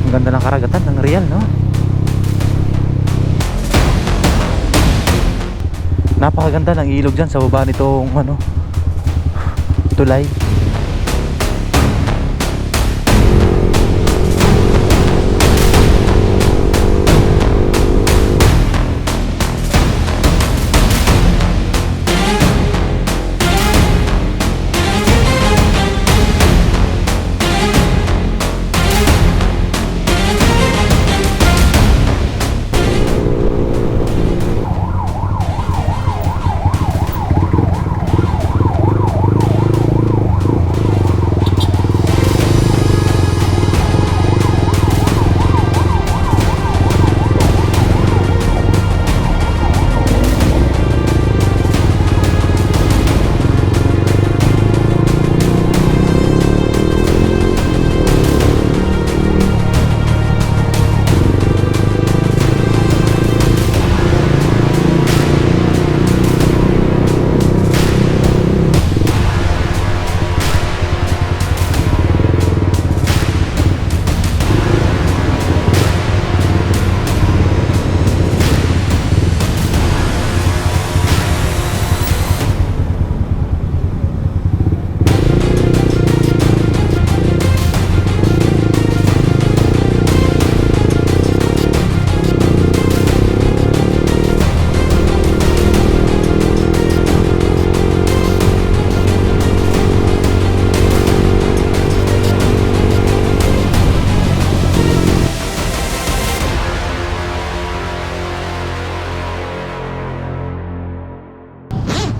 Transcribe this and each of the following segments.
Ang ganda ng karagatan ng Real, no? Napakaganda ng ilog dyan sa baba nitong ano, tulay.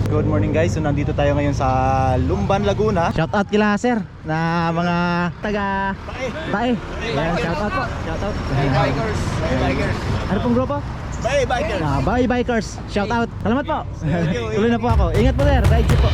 Good morning guys, so nandito tayo ngayon sa Lumban, Laguna. Shout out kila sir na mga taga Bae. Ayan, shout out po. Shout out. Bikers. Ano pong grupo? Bae Bikers. Bae Bikers. Shout out. Salamat po. Tuloy na po ako. Ingat po sir. Ride safe po.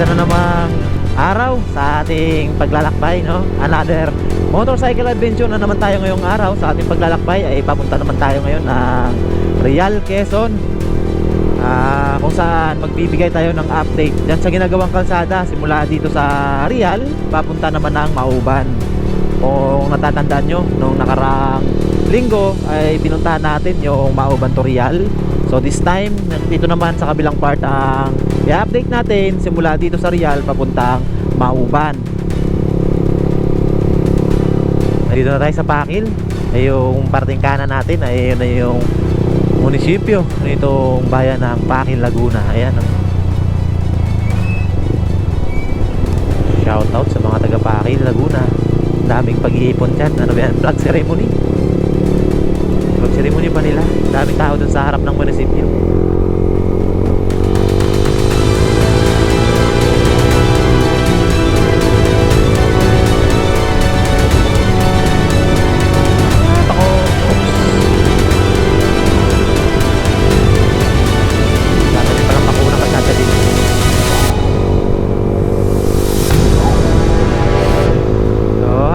Isa na namang araw sa ating paglalakbay, no? Another motorcycle adventure na naman tayo ngayong araw. Sa ating paglalakbay ay papunta naman tayo ngayon ng Real, Quezon, kung saan magbibigay tayo ng update dyan sa ginagawang kalsada simula dito sa Real papunta naman ng Mauban. Kung natatandaan nyo, nung nakaraang linggo ay pinuntahan natin yung Mauban to Real. So this time, dito naman sa kabilang part ang i-update natin simula dito sa Real papuntang Mauban. Dito na tayo sa Pakil. Ay yung parting kanan natin ay yun na yung munisipyo nitong bayan ng Pakil, Laguna. Ayan. Shout out sa mga taga Pakil, Laguna. Daming pag-iipon dyan. Ano ba yan? Flag ceremony. Flag ceremony pa nila. Daming tao dun sa harap ng munisipyo.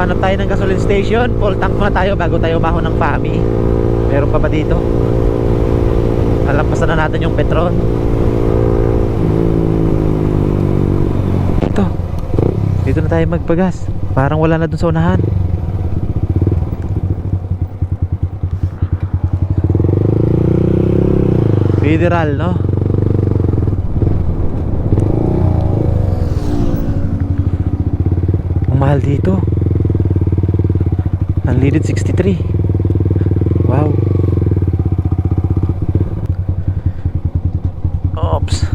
Hanap tayo ng gasoline station. Full tank muna tayo bago tayo umahon ng Fami. Meron pa ba dito? Nalampasan na natin yung Petron. Ito. Dito na tayo magpagas. Parang wala na dun sa unahan. Federal, no? Ang mahal dito. Unleaded 63. Wow. Oops.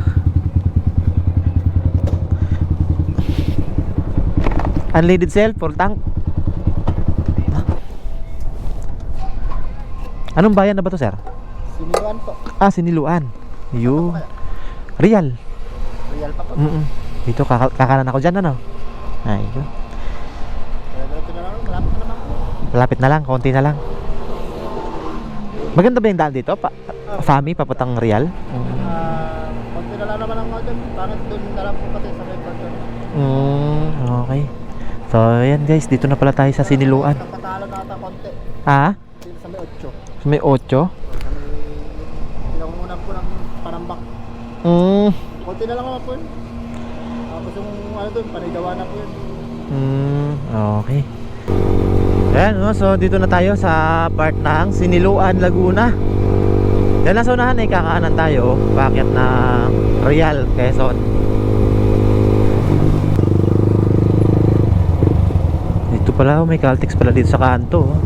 Unleaded cell, full tank. Anong bayan na ba to, sir? Siniluan po. Ah, Siniluan. Yun. Real. Real pa po. Dito, kakanan ako dyan, ano? Ay, yun. Diretso na lang, malapit na naman po. Malapit na lang, konti na lang. Maganda ba yung daan dito? Fami, papuntang Real? Konti na lang naman ang mga dyan. Parang doon na lang po kasi sa may park. Okay. So, ayan guys, dito na pala tayo sa Siniluan. Patalo na ata konti. Ah? Dito sa may 8. Sa may 8? Pinangungunan po ng Panambak. Konti na lang naman po yun. Tapos yung ano doon, Panigawa na po yun. Okay. Ayan, no? So dito na tayo sa part ng Siniluan, Laguna. Yan lang sa unahan ay kakaanan tayo paakyat ng Real, Quezon. Dito pala, may Caltex pala dito sa kanto.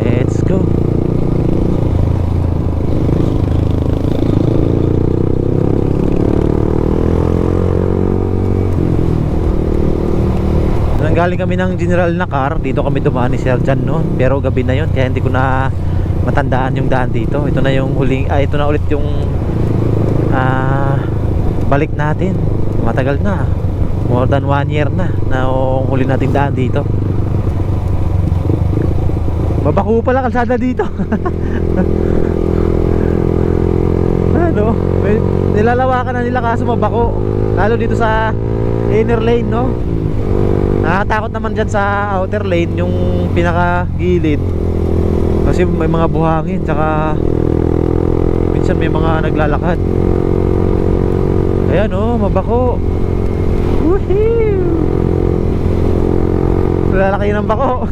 Let's go. Galing kami ng general na car, dito kami dumaan ni Sir Jan noon, pero gabi na yon kaya hindi ko na matandaan yung daan dito. Ito na yung huling, ito na ulit yung balik natin. Matagal na, more than 1 year na yung huli nating daan dito. Mabako pala kalsada dito. Ano, nilalawakan na nila kaso mabako, lalo dito sa inner lane, no? Nakakatakot naman dyan sa outer lane, yung pinaka gilid, kasi may mga buhangin, tsaka minsan may mga naglalakad. Ayan, oh, mabako. Woohoo! Lalaki ng bako.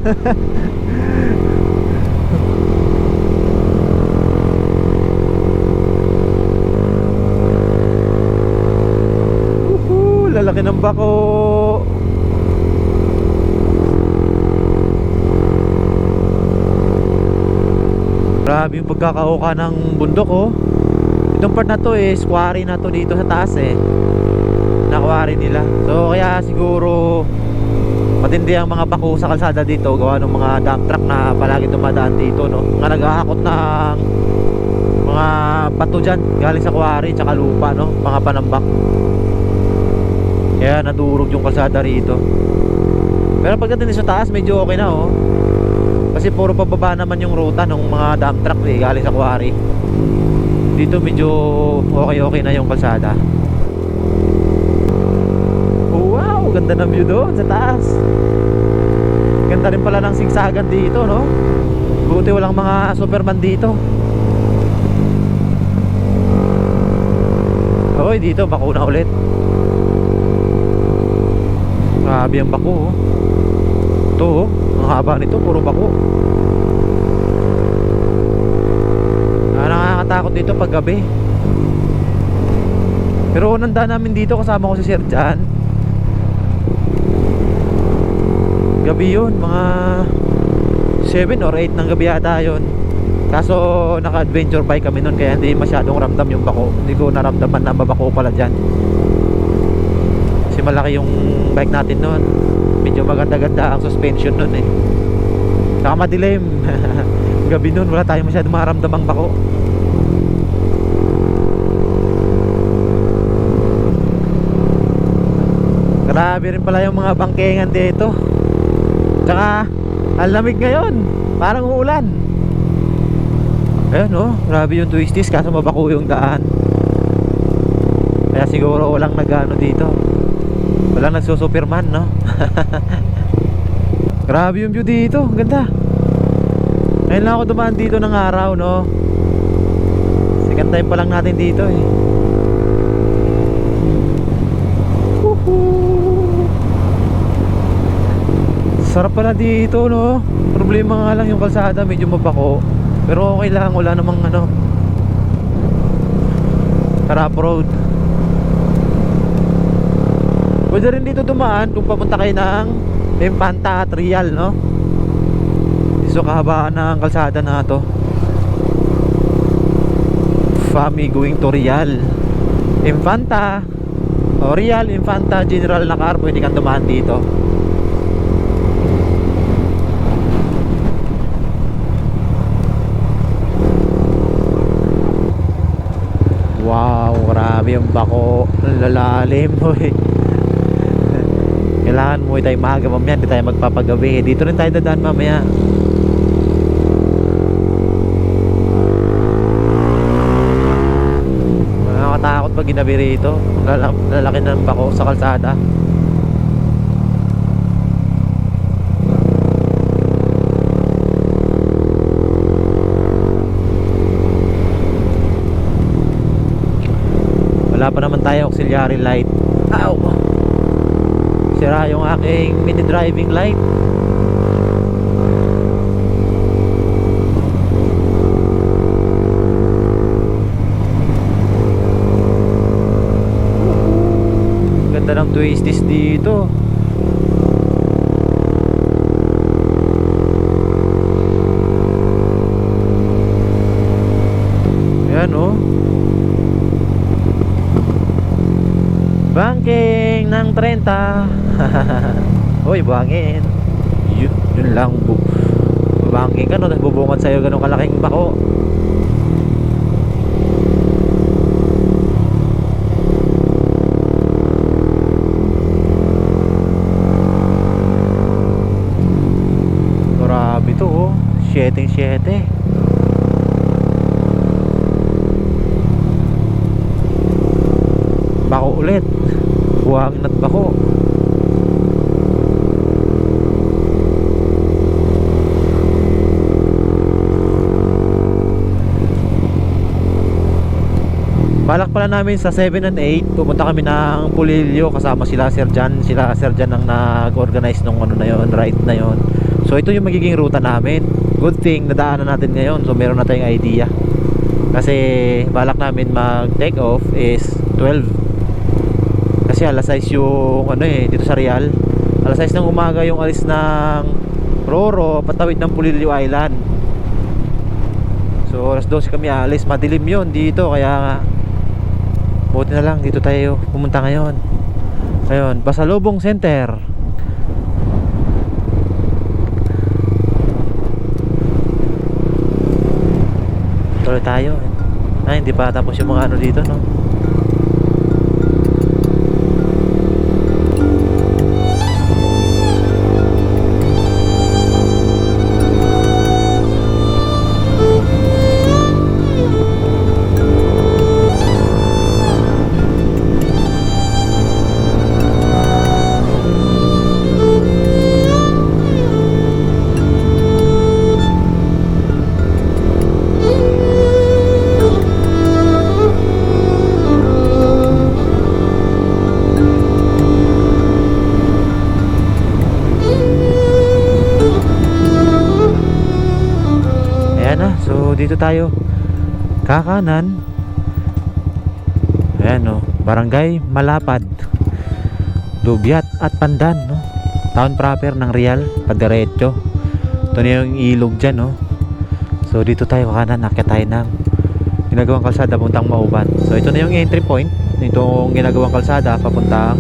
Woohoo! Lalaki ng bako. Grabe yung pagkakauka ng bundok, oh. Itong part na to is quarry na to dito sa taas, eh. Na quarry nila. So kaya siguro matindi ang mga bako sa kalsada dito, gawa ng mga dump truck na palagi dumadaan dito, no. Mga naghahakot ng mga bato dyan galing sa quarry tsaka lupa, no. Mga panambak. Kaya nadurog yung kalsada rito. Pero pagdating sa taas medyo okay na, oh. Kasi puro pababa naman yung ruta ng mga dump truck, eh, galing sa quarry. Dito medyo okay na yung kalsada. Wow, ganda ng view doon sa taas. Ganda rin pala ng sigsagan dito, no? Buti walang mga Superman dito. Hoy, dito bako na ulit. Grabe ang bako, oh. Ito, oh. Ang haba nito, puro bako. Nakakatakot dito pag gabi. Pero nanda namin dito, kasama ko si Sir Jan. Gabi yun, mga 7 or 8 ng gabi yata yun. Kaso naka-adventure bike kami nun, kaya hindi masyadong ramdam yung bako. Hindi ko naramdaman na mabako pala dyan. Kasi malaki yung bike natin nun. Medyo maganda-ganda ang suspension nun, eh. Saka madilim. Gabi nun wala tayong masyadong maramdamang bako. Grabe rin pala yung mga bangkengan dito. Tsaka ang lamig ngayon, parang uulan. Ayan, oh, grabe yung twisties, kaso mabako yung daan. Kaya siguro walang nag-ano dito, walang nagsusuperman, no? Grabe yung view dito, ganda. Ngayon lang ako dumaan dito ng araw, no? Second time pa lang natin dito, eh. Sarap pala dito, no? Problema nga lang yung kalsada, medyo mabako. Pero okay lang, wala namang ano, Tarap Road. Pwede rin dito dumaan kung papunta kayo ng Infanta at Real, no? So kahabaan na ang kalsada na to. Fami going to Real, Infanta o Real, Infanta, General na car, pwede kang dumaan dito. Grabe yung bako. Ang lalalim boy. Kailangan mo tayo maaga mamaya. Hindi tayo magpapagabi. Dito rin tayo dadaan mamaya. Nakakatakot pag ginabi rito. Lalaki ng bako sa kalsada. Wala pa naman tayo auxiliary light. Ow! Sira yung aking mini driving light. Ganda ng twisties dito. Ayan oh. Banking ng 30. Uy, buhangin. Yun lang. Banking ka no, tapos bubungat sa'yo ganun kalaking bako. Grabe to oh. 7-7. Bako ulit. Buhangin at bako. Balak pala namin sa 7 and 8 pumunta kami ng Pulilio kasama sila Sir Jan. Sila Sir Jan ang nag-organize nung ano na yon, ride na yon. So ito yung magiging ruta namin. Good thing nadaanan natin ngayon. So meron na tayong idea. Kasi balak namin mag take off is 12. Kasi alas 6 yung ano dito sa Real. Alas 6 ng umaga yung alis ng Roro patawid ng Pulilio Island. So alas 12 kami alis. Madilim yun dito kaya buti na lang dito tayo pumunta ngayon. Ayun, Pasalubong Center. Tuloy tayo. Ay, hindi pa tapos yung mga ano dito no. Dito tayo kakanan. Ayan no, Barangay Malapad, Dubyat at Pandan no? Town proper ng Real, padiretso. Ito na yung ilog dyan no? So dito tayo kanan, akyat tayo ng ginagawang kalsada papuntang Mauban. So ito na yung entry point nitong ginagawang kalsada papuntang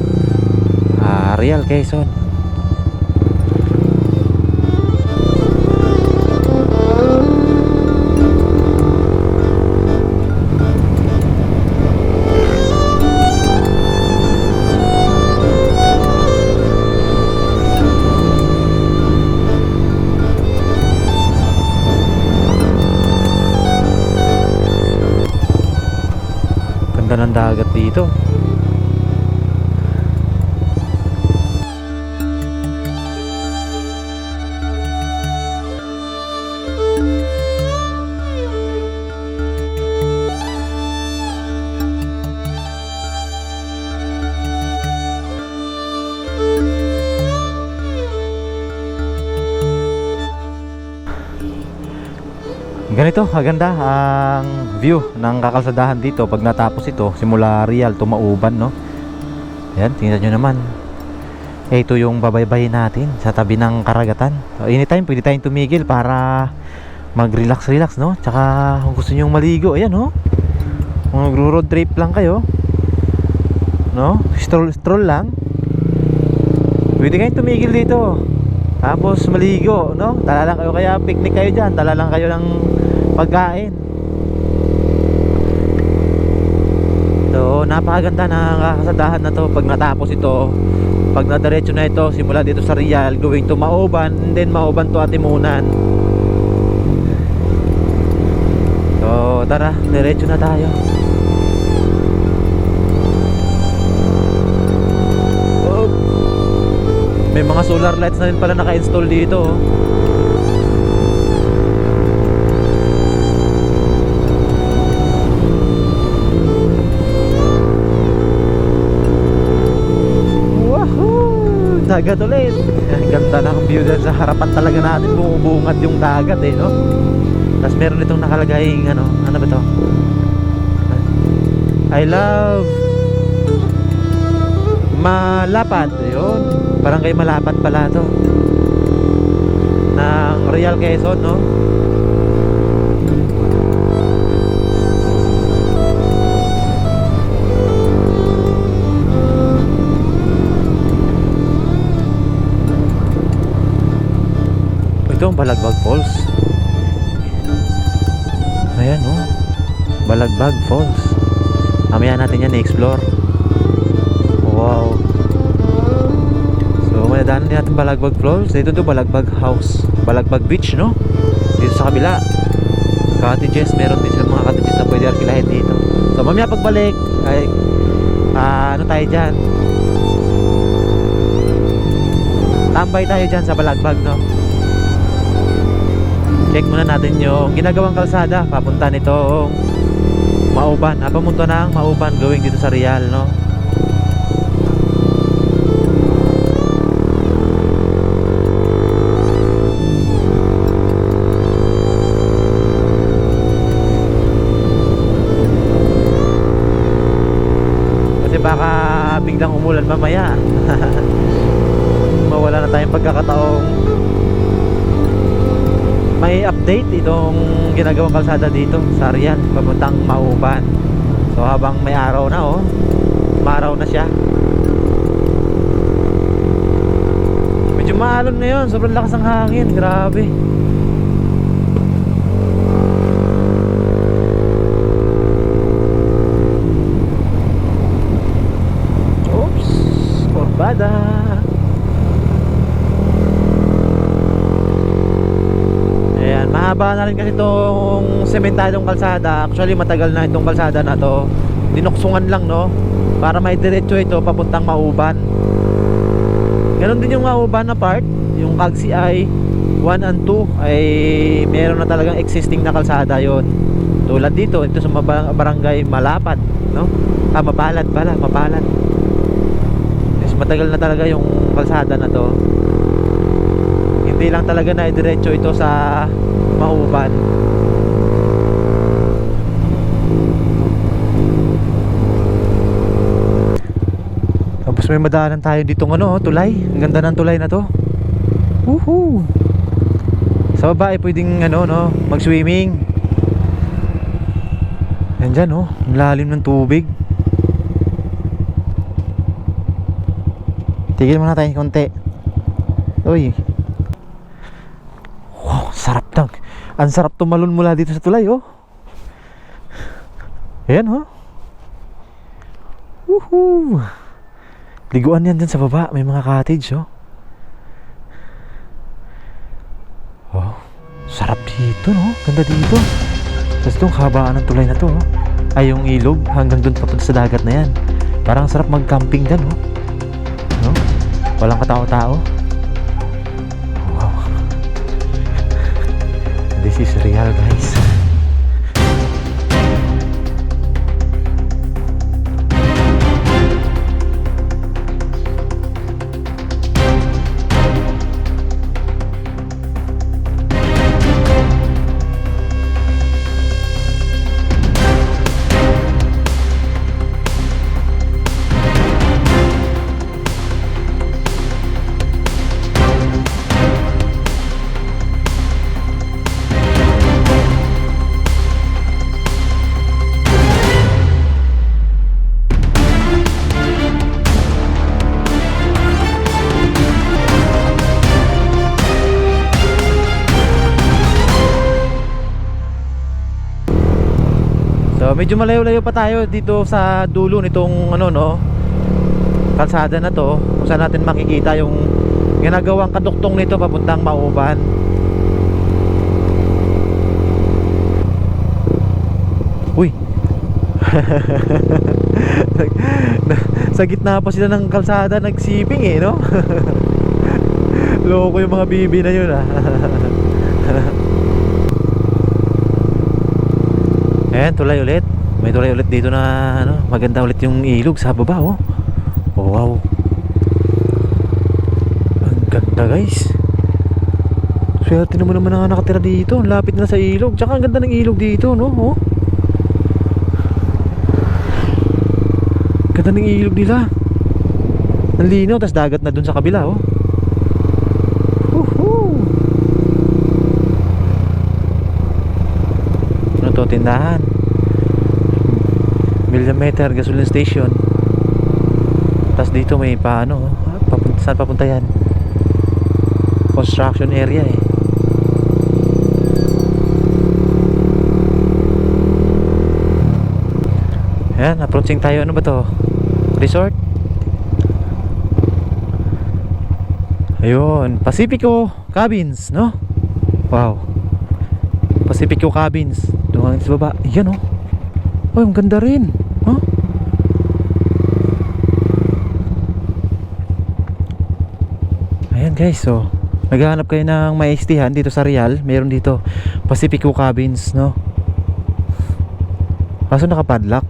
Real, Quezon. Ganda ng dagat dito. Ganito kaganda ang view ng kakalsadahan dito pag natapos ito simula Real to Mauban no. Ayan, tingnan nyo naman. Ito yung babaybayin natin sa tabi ng karagatan. So, anytime pwede tayong tumigil para mag-relax no. Tsaka kung gusto nyo maligo, ayan no. Kung mag-road trip lang kayo no, stroll lang, pwede kayong tumigil dito. Tapos maligo no. Dala lang kayo, kaya picnic kayo dyan. Dala lang kayo ng pagkain. So So napakaganda ng kasadahan na to. Pag natapos ito, pag nadiretso na ito simula dito sa Real going to Mauban, and then Mauban to Atimunan. So tara, diretso na tayo. Oh, may mga solar lights na rin pala naka-install dito, oh. Dagat ulit. Ganda ng view dyan sa harapan talaga natin. Bumubungad yung dagat eh, no? Tapos meron itong nakalagay ano ba to? I love Malapad. Yun, parang kay Malapad pala to, ng Real Quezon, no? Ito ang Balagbag Falls. Ayan, oh, Balagbag Falls. Mamaya natin yan i-explore. Wow. So madadaanan din natin Balagbag Falls. Dito to Balagbag House, Balagbag Beach, no? Dito sa kabila cottages, meron din silang mga cottages na pwede arkilahin dito. So mamaya pagbalik ay ano tayo dyan, tambay tayo dyan sa Balagbag, no? Check muna natin yung ginagawang kalsada papunta nitong Mauban. Papunta ng Mauban going dito sa Real, no? Kasi baka biglang umulan mamaya. Mawala na tayong pagkakataong may update itong ginagawang kalsada dito sa Real papuntang Mauban. So habang may araw na, oh, maaraw na siya. Medyo maalon ngayon, sobrang lakas ng hangin, grabe. Oops, kurbada. Mahaba na rin kasi itong sementadong kalsada. Actually matagal na itong kalsada na to. Dinuksungan lang, no, para may diretso ito papuntang Mauban. Ganon din yung Mauban na part. Yung CAG-CI 1 and 2 ay meron na talagang existing na kalsada yon. Tulad dito, ito sa barangay Malapad, no? Mapalad pala, Mapalad. Yes, matagal na talaga yung kalsada na to. Hindi lang talaga na diretso ito sa Mauban. Tapos may madaanan tayo dito tulay. Ang ganda ng tulay na to. Woohoo! Sa baba ay pwedeng mag-swimming. Yan dyan, ang lalim ng tubig. Tigil muna tayo konti. Uy, wow, sarap lang. Ang sarap tumalon mula dito sa tulay, oh. Ayan, oh. Woohoo! Liguan yan dyan sa baba. May mga cottage, oh. Wow, sarap dito, no? Ganda dito. Tapos itong kabaan ng tulay na to, oh. Ay, yung ilog hanggang dun papunta sa dagat na yan. Parang sarap mag-camping dyan, oh. No? Walang katao-tao. Wow. This is Real, guys. So medyo malayo-layo pa tayo dito sa dulo nitong ano no, kalsada na to, kung saan natin makikita yung ginagawang kaduktong nito papuntang Mauban. Uy. Sa gitna pa sila ng kalsada nagsiping eh no. Loko yung mga bibi na yun ah. Ayan, tulay ulit. May tulay ulit dito na ano, maganda ulit yung ilog sa baba oh. Oh wow. Ang ganda guys. Swerte naman ang nakatira dito. Lapit na sa ilog. Tsaka ang ganda ng ilog dito no oh. Ganda ng ilog nila. Ang linaw, tas dagat na dun sa kabila oh. Woohoo! Ano to, tindahan? Millimeter gasoline station. Tas dito may paano papunta, saan papunta yan? Construction area eh. Ayan, approaching tayo. Ano ba to? Resort? Ayun, Pacifico Cabins, no? Wow. Pacifico Cabins. Doon sa baba. Yan oh. Oh, ang ganda rin. Huh? Ayan guys, so naghahanap kayo ng maistihan dito sa Real. Meron dito Pacifico Cabins, no? Kaso nakapadlock.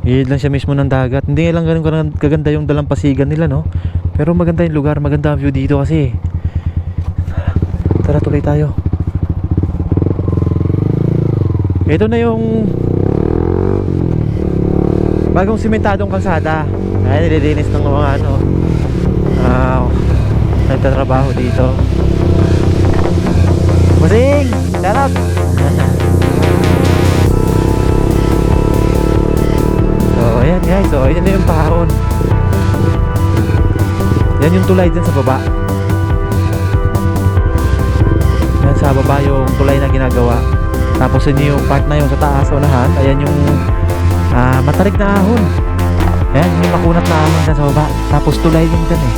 Iyon lang siya mismo ng dagat. Hindi lang ganun kaganda yung dalampasigan nila no. Pero maganda yung lugar, maganda ang view dito kasi. Tara tuloy tayo. Ito na yung bagong simentadong kalsada. Ay, nililinis ng mga ano nagtatrabaho dito. Musing! Sarap! So ayan guys, so ayan na yung pahon. Yan yung tulay dyan sa baba. Yan sa baba yung tulay na ginagawa. Tapos yun yung part na yung sa taas unahan. Ayan yung matarik na ahon. Ayan yung makunat na ahon dyan sa baba. Tapos tulay yung dyan eh.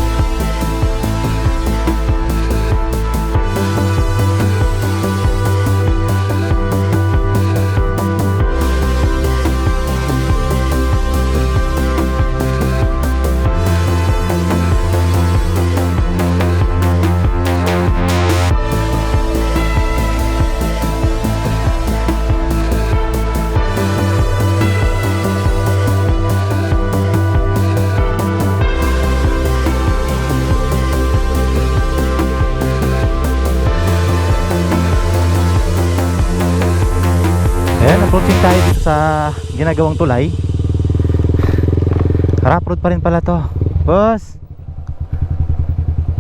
Ayan, approaching tayo dito sa ginagawang tulay. Rough road pa rin pala to, boss.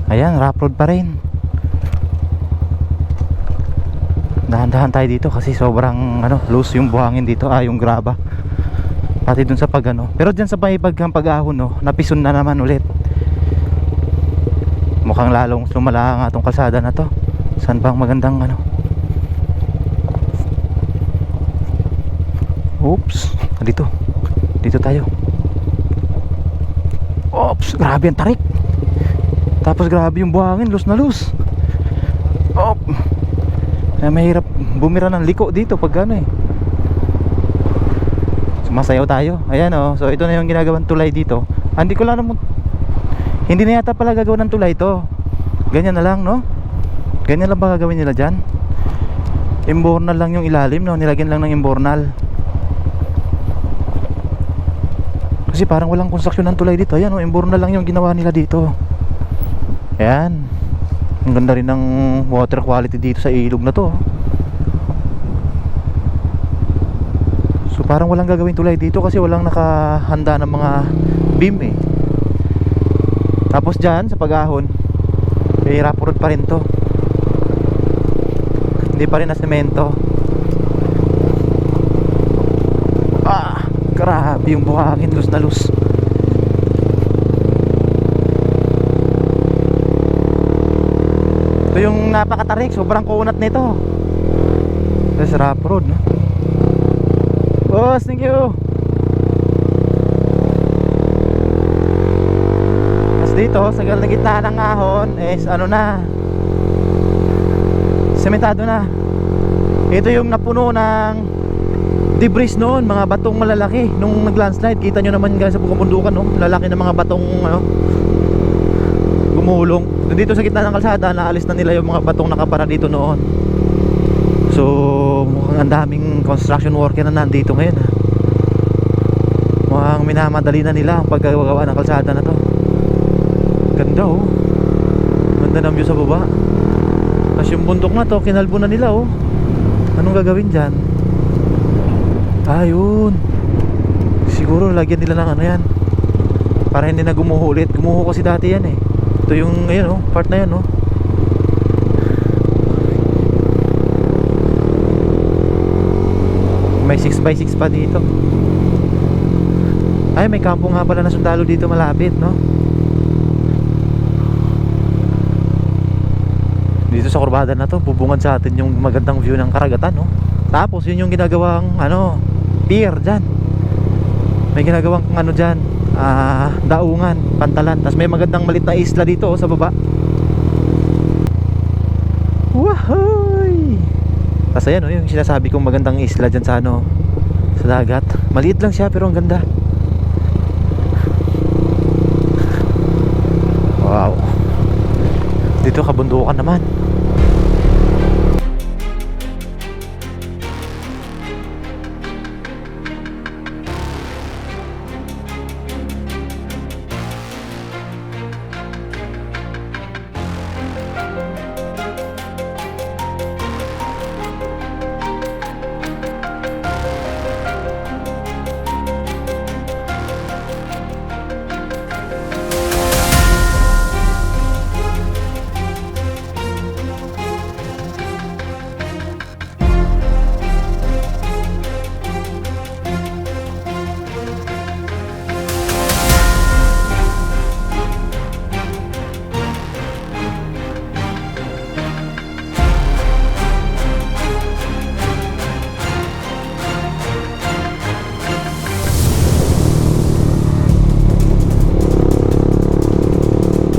Ayan, rough road pa rin. Dahan-dahan tayo dito kasi sobrang loose yung buhangin dito, yung graba. Pati dun sa pag pero dyan sa pag-ahon napison na naman ulit. Mukhang lalong sumala nga tong kalsada na to. Saan bang magandang Oops, dito tayo. Oops, grabe ang tarik. Tapos grabe yung buhangin, loose na loose. Op. Mahirap bumira ng liko dito pag Sumasayaw tayo. Ayan so ito na yung ginagawang tulay dito. Hindi ko lang naman, hindi na yata pala gagawin ng tulay to. Ganyan na lang no. Ganyan lang ba gagawin nila dyan? Imbornal lang yung ilalim nilagyan lang ng imbornal. Kasi parang walang konstruksyon ng tulay dito. Ayan imbornal lang yung ginawa nila dito. Ayan. Ang ganda rin ng water quality dito sa ilog na to. So parang walang gagawin tulay dito kasi walang nakahanda ng mga beam eh. Tapos dyan sa pag-ahon rough road pa rin to. Hindi pa rin na semento. Grabe yung buhangin, loose na loose. Ito yung napakatarik, sobrang kunat nito. This rough road, no? Boss, thank you. Tapos dito, sa gitna ng ahon is ano na, sementado na. Ito yung napuno ng debris noon, mga batong malalaki nung nag-landslide. Kita nyo naman guys sa bumundukan, no? Lalaki ng mga batong ano, gumulong. Dito sa gitna ng kalsada, naalis na nila yung mga batong nakapara dito noon. So mukhang ang daming construction worker na nandito ngayon, ha? Mukhang minamadali na nila ang paggawa ng kalsada na to. Ganda, oh. Ganda ng view sa baba. Tapos yung bundok na to, kinalbo na nila, oh. Anong gagawin dyan? Ayun, siguro lagyan nila ng ano yan, para hindi na gumuho ulit. Gumuho kasi dati yan, eh. Ito yung ayun, oh, part na yan, oh. May 6x6 pa dito. Ay, may kampo nga pala na sundalo dito malapit, no? Dito sa kurbada na to, bubungad sa atin yung magandang view ng karagatan, no? Tapos yun yung ginagawang ano, pier dyan. May ginagawang ano dyan, daungan, pantalan. Tapos may magandang malit na isla dito, oh, sa baba. Wahoy! Tapos ayan, oh, yung sinasabi kong magandang isla dyan sa ano, sa dagat. Maliit lang siya pero ang ganda. Wow. Dito kabundukan naman.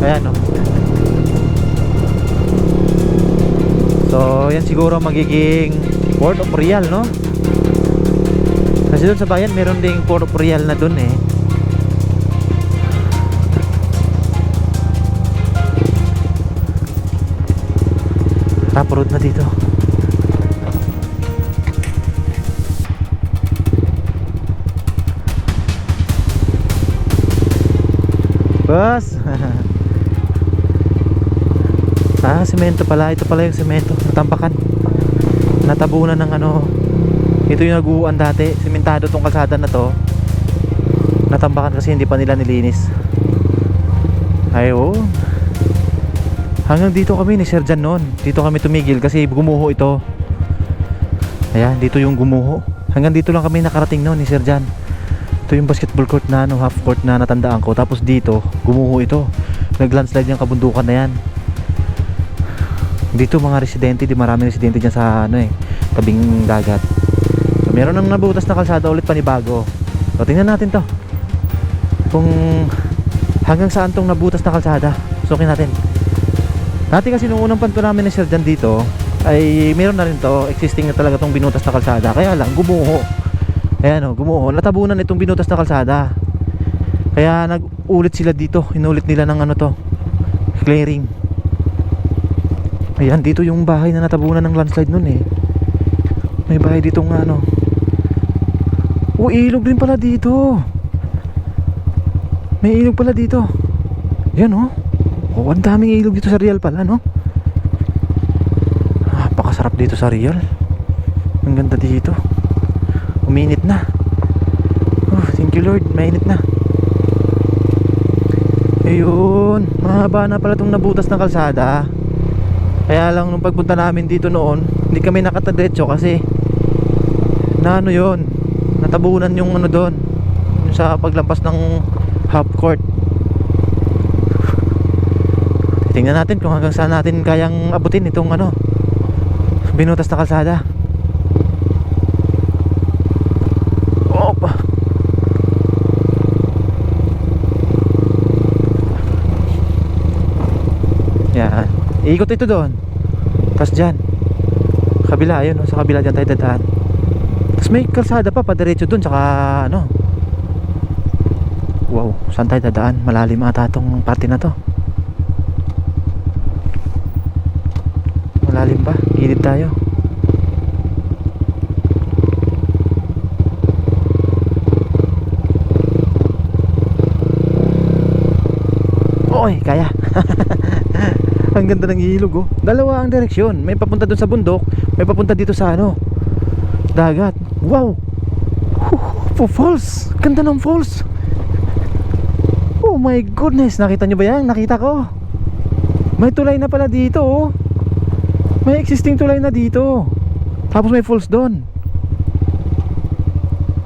Ayan, oh. So yan siguro magiging Port of Real, no? Kasi doon sa bayan meron ding Port of Real na doon, eh. Top road na dito. Boss. Semento pala. Ito pala yung semento. Natampakan. Natabunan ng ano. Ito yung naguuan dati. Sementado tong kalsada na to. Natambakan kasi hindi pa nila nilinis. Ayun. Hanggang dito kami ni Sir Jan noon. Dito kami tumigil kasi gumuho ito. Ayan, dito yung gumuho. Hanggang dito lang kami nakarating noon ni Sir Jan. Ito yung basketball court na ano, half court na natandaan ko. Tapos dito, gumuho ito. Nag-landslide yung kabundukan na yan. Dito mga residente, di maraming residente dyan sa ano, eh, tabing dagat. So, meron nang nabutas na kalsada ulit panibago. So tingnan natin to, kung hanggang saan tong nabutas na kalsada. Sukin natin. Dati kasi nung unang panto namin ni Sir Jan dito, ay meron na rin to, existing na talaga tong binutas na kalsada. Kaya lang gumuho. Ayan, oh, gumuho. Natabunan itong binutas na kalsada. Kaya nag-ulit sila dito. Inulit nila ng ano to, clearing. Ayan, dito yung bahay na natabunan ng landslide nun, eh. May bahay dito nga ano. Oh, ilog din pala dito. May ilog pala dito. Yan, oh. Oh, ang daming ilog dito sa Real pala, no? Napakasarap dito sa Real. Ang ganda dito. Uminit na. Oh, thank you Lord, mainit na. Ayun, mahaba na pala itong nabutas ng kalsada. Kaya lang nung pagpunta namin dito noon, hindi kami nakatadiretso kasi na ano yun, natabunan yung ano doon, yung sa paglampas ng half court. Tingnan natin kung hanggang saan natin kayang abutin itong ano, binutas na kalsada. Opa. Yan. Iikot ito doon. Tapos dyan. Kabila, ayun. Sa kabila dyan tayo dadaan. Tapos may kalsada pa, padiretso doon. Tsaka ano. Wow, saan tayo dadaan? Malalim ata itong parte na to. Malalim ba? Gilid tayo. Oy, kaya. Ang ganda ng ilog, oh. Dalawa ang direksyon. May papunta doon sa bundok, may papunta dito sa ano, dagat. Wow. Falls. Ganda ng falls. Oh my goodness. Nakita nyo ba yan? Nakita ko. May tulay na pala dito, oh. May existing tulay na dito. Tapos may falls doon.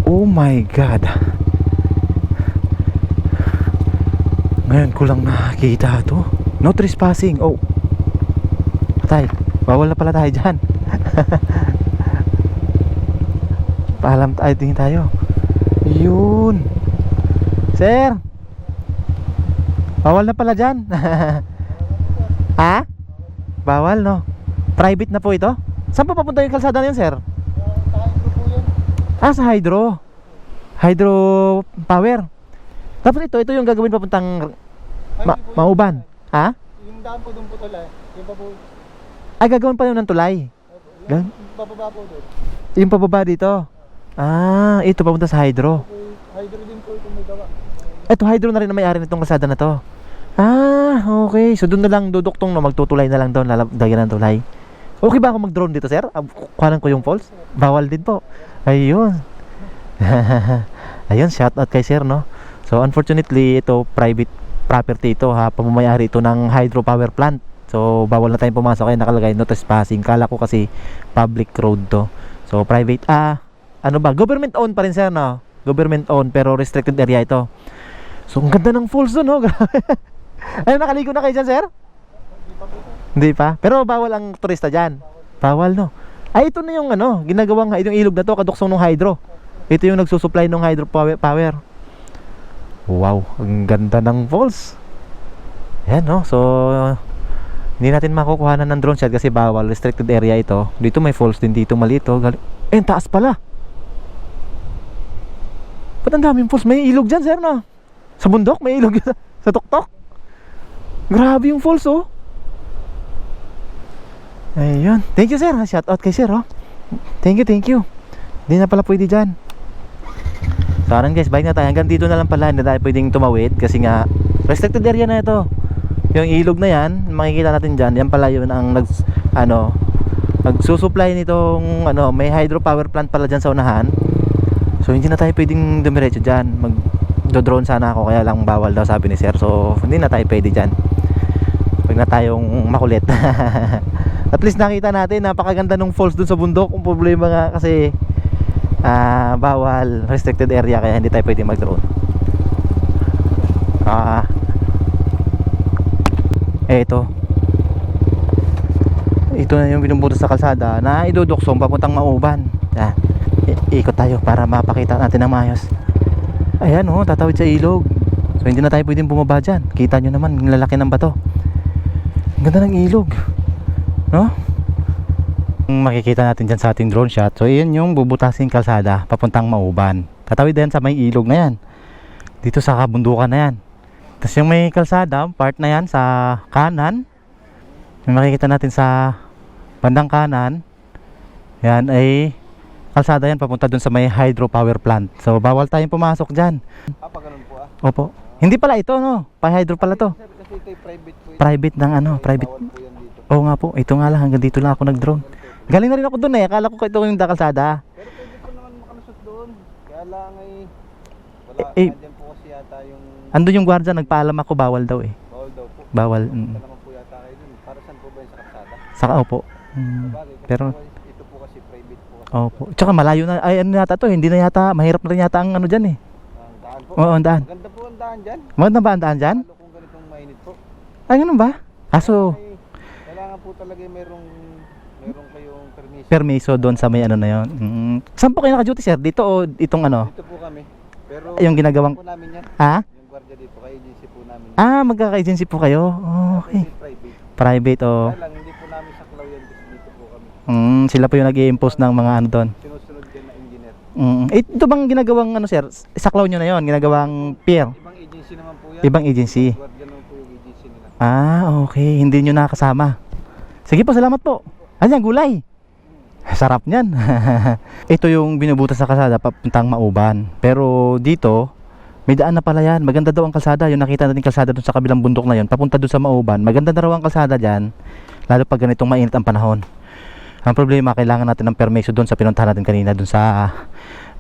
Oh my God. Ngayon ko lang nakakita to. No trespassing. Oh, patay. Bawal na pala tayo dyan. Paalam tayo, tingin tayo. Yun. Sir, bawal na pala dyan. Ha? Bawal, no? Private na po ito? Saan pa papunta yung kalsada na yun, sir? Ah, sa hydro. Hydro power. Tapos ito yung gagawin papuntang Mauban. Ha? Yung daan po doon po tulay. Yung pa po. Ay, gagawin pa yun ng tulay. Yung bababa po doon. Yung pababa dito. Ah, ito papunta sa hydro. Hydro din po itong may gawa. Ito hydro na rin na may-ari nitong kalsada na to. Ah, okay. So doon na lang duduktong no, magtutulay na lang doon, lalagyan ng tulay. Okay ba ako mag-drone dito, sir? Kuhanan ko yung falls? Bawal din po. Ayun. Ayun, shout out kay sir, no? So unfortunately, ito private property ito ha, pamamayari ito ng hydropower plant. So bawal na tayong pumasok, kaya nakalagay no trespassing. Kala ko kasi public road to. So private, ano ba? Government owned pa rin, sir, no? Government owned pero restricted area ito. So ang ganda ng falls doon, no? Ay, nakaligo na kayo dyan, sir? Hindi pa? Pero bawal ang turista dyan. Bawal, no? Ay, ito na yung ano, ginagawang yung ilog na to, kaduksong ng hydro. Ito yung nagsusupply ng hydro power. Wow, ang ganda ng falls. Yan, no? So hindi natin makukuhanan ng drone shot kasi bawal, restricted area ito. Dito may falls din dito, maliit, oh. Eh, taas pala. Ba't ang daming falls? May ilog dyan, sir, no? Sa bundok, may ilog sa tuktok. Grabe yung falls, oh. Ayun. Thank you, sir. Shout out kay sir, oh. Thank you. Hindi na pala pwede dyan. So aran guys, balik na tayo. Hanggang dito na lang pala, hindi tayo pwedeng tumawid kasi nga restricted area na ito. Yung ilog na yan, makikita natin dyan. Yan pala yun ang nagsusupply nitong may hydropower plant pala dyan sa unahan. So hindi na tayo pwedeng dumiretso dyan. Magdo-drone sana ako, kaya lang bawal daw sabi ni sir. So hindi na tayo pwede dyan. Huwag na tayong makulit. At least nakita natin, napakaganda ng falls dun sa bundok. Ang problema nga kasi bawal, restricted area, kaya hindi tayo pwede mag-drone. Ito na yung binubutas sa kalsada na iduduksong papuntang Mauban. Ikot tayo para mapakita natin ng maayos. Ayan, oh, tatawid sa ilog. So hindi na tayo pwedeng bumaba dyan. Kita nyo naman, ang lalaki ng bato. Ang ganda ng ilog, no? Makikita natin dyan sa ating drone shot. So yun yung bubutasin kalsada papuntang Mauban. Tatawid din sa may ilog na yan, dito sa kabundukan na yan. Tapos yung may kalsada, part na yan sa kanan, yung makikita natin sa bandang kanan, yan ay kalsada yan papunta dun sa may hydropower plant. So bawal tayong pumasok dyan. Pa ganun po Opo. Hindi pala ito, no? Pa-hydro pala to. Kasi ito private po. Private ng private. Bawal po yan dito. Oo nga po, ito nga lang, hanggang dito lang ako nag-drone. Galing na rin ako dun akala ko ito yung kalsada. Pero pwede po naman makalusot doon. Kaya lang ay wala, andyan po kasi yata yung andun yung gwardiya, nagpaalam ako, bawal daw eh. bawal daw po. Bawal. Naman po yata kayo dun. Para saan po ba yung sa kalsada? Saka opo. Sabagay, kasi Pero ito po kasi private po. opo. Tsaka malayo na, ay ano yata to, hindi na yata, mahirap na rin yata ang ano dyan eh. Ang daan po. Oo, ang daan. Maganda po ang daan dyan. Maganda ba ang daan dyan? Lalo kung ganitong mainit po. Ay, ganun ba? Kaso, Kailangan po talaga merong kayong permission. permiso doon sa may ano na yun. Saan po kayo naka-duty, sir? Dito o itong ano? Dito po kami. Pero Yung ginagawang... po namin yan. Ha? Yung guardia dito, kay agency po namin. Magkaka-agency po kayo? Okay. Kasi private. Private o... Kaya lang, hindi po namin saklaw yan kasi dito po kami. Sila po yung nag-i-impose ng mga ano doon. Sinusunod din na engineer. Ito bang ginagawang ano, sir? Saklaw nyo na yon, ginagawang pier? Ibang agency naman po yan. Ibang agency? Guardia naman po yung agency nila. Okay. Hindi nyo nakasama. Sige po, salamat po. Ano yan, gulay? Sarap niyan. Ito yung binubutas sa kalsada papuntang Mauban. Pero dito, may daan na pala yan. Maganda daw ang kalsada. Yung nakita natin kalsada dun sa kabilang bundok na yon, papunta dun sa Mauban. Maganda na raw ang kalsada dyan. Lalo pag ganitong mainit ang panahon. Ang problema, kailangan natin ng permiso dun sa pinuntahan natin kanina. Dun sa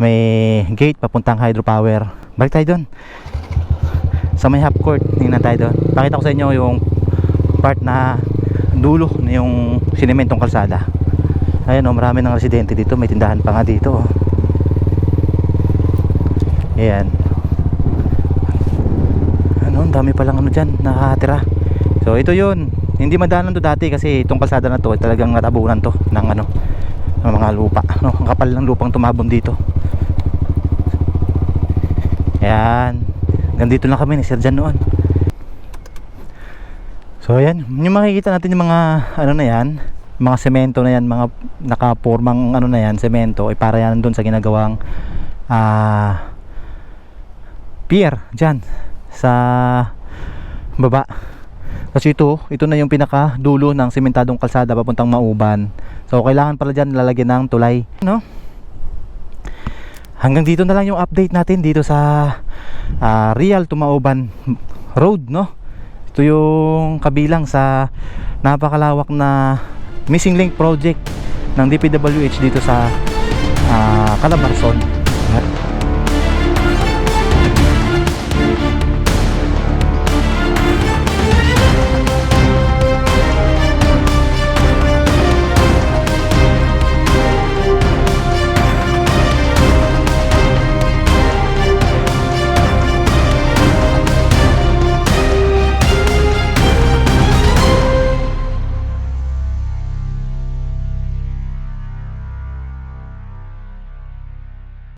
may gate papuntang hydropower. Balik tayo dun. Sa may half court, tingnan tayo dun. Pakita ko sa inyo yung part na dulo na yung sinementong kalsada. Ayan o, marami ng residente dito. May tindahan pa nga dito. Ayan. Ano, dami palang ano dyan nakatira. So ito yun. Hindi madaanan to dati kasi itong kalsada na to talagang natabunan to ng ano, ng mga lupa, no? Ang kapal ng lupang tumabon dito. Ayan. Gandito lang kami ni Sir Jan noon. So ayan, yung makikita natin yung mga ano na yan, mga semento na yan, mga nakapormang ano na yan, semento, ay para yan doon sa ginagawang pier dyan sa baba. Kasi ito na yung pinaka dulo ng sementadong kalsada papuntang Mauban. So kailangan pala dyan lalagyan ng tulay, no? Hanggang dito na lang yung update natin dito sa Real to Mauban Road, no? Ito yung kabilang sa napakalawak na missing link project ng DPWH dito sa Calabarzon.